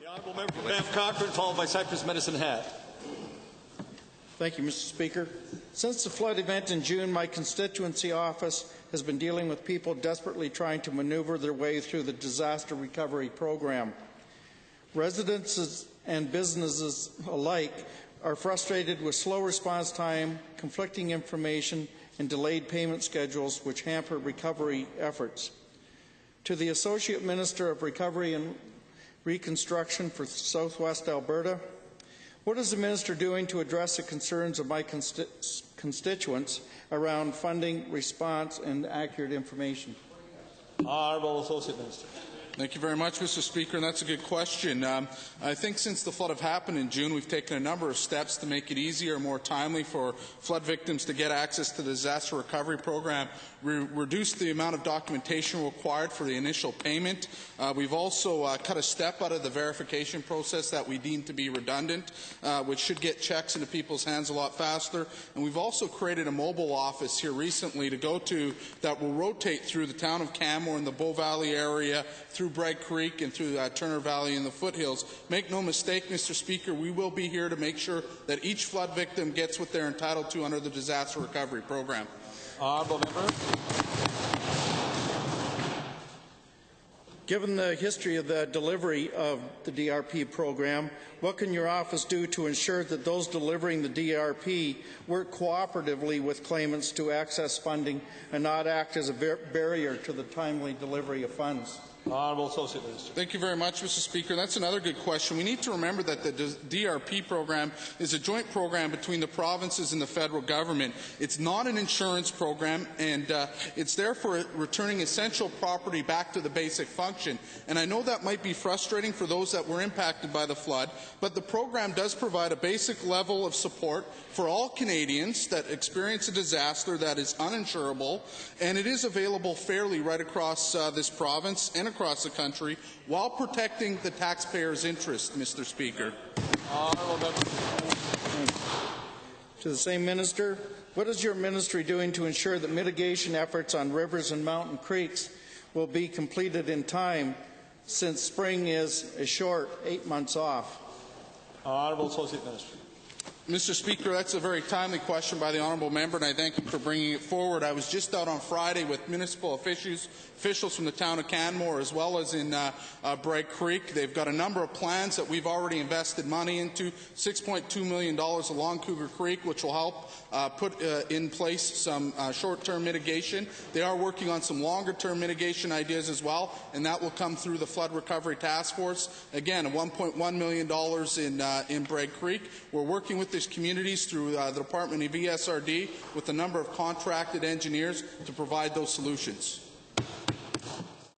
Honourable Member for Banff Cochrane, followed by Cypress Medicine Hat. Thank you, Mr. Speaker. Since the flood event in June, my constituency office has been dealing with people desperately trying to maneuver their way through the disaster recovery program. Residents and businesses alike are frustrated with slow response time, conflicting information, and delayed payment schedules which hamper recovery efforts. To the Associate Minister of Recovery and Reconstruction for Southwest Alberta, what is the Minister doing to address the concerns of my constituents around funding, response, and accurate information? Honourable Associate Minister. Thank you very much, Mr. Speaker, and that's a good question. I think since the flood have happened in June, we've taken a number of steps to make it easier and more timely for flood victims to get access to the Disaster Recovery Program. We reduced the amount of documentation required for the initial payment. We've also cut a step out of the verification process that we deem to be redundant, which should get checks into people's hands a lot faster. And we've also created a mobile office here recently to go to that will rotate through the town of Canmore and the Bow Valley area, through Bragg Creek and through Turner Valley and the foothills. Make no mistake, Mr. Speaker, we will be here to make sure that each flood victim gets what they're entitled to under the Disaster Recovery Program. Honourable Member. Given the history of the delivery of the DRP program, what can your office do to ensure that those delivering the DRP work cooperatively with claimants to access funding and not act as a barrier to the timely delivery of funds? Honourable Associate Minister. Thank you very much, Mr. Speaker. That's another good question. We need to remember that the DRP program is a joint program between the provinces and the federal government. It's not an insurance program, and it's there for returning essential property back to the basic function. And I know that might be frustrating for those that were impacted by the flood, but the program does provide a basic level of support for all Canadians that experience a disaster that is uninsurable, and it is available fairly right across this province and across the country while protecting the taxpayers' interest, Mr. Speaker. To the same Minister, what is your ministry doing to ensure that mitigation efforts on rivers and mountain creeks will be completed in time, since spring is a short 8 months off? Honourable Associate Minister. Mr. Speaker, that's a very timely question by the honourable member, and I thank him for bringing it forward. I was just out on Friday with municipal officials from the town of Canmore, as well as in Bragg Creek. They've got a number of plans that we've already invested money into, $6.2 million along Cougar Creek, which will help put in place some short-term mitigation. They are working on some longer-term mitigation ideas as well, and that will come through the Flood Recovery Task Force. Again, $1.1 million in Bragg Creek. We're working with these communities through the Department of ESRD with a number of contracted engineers to provide those solutions.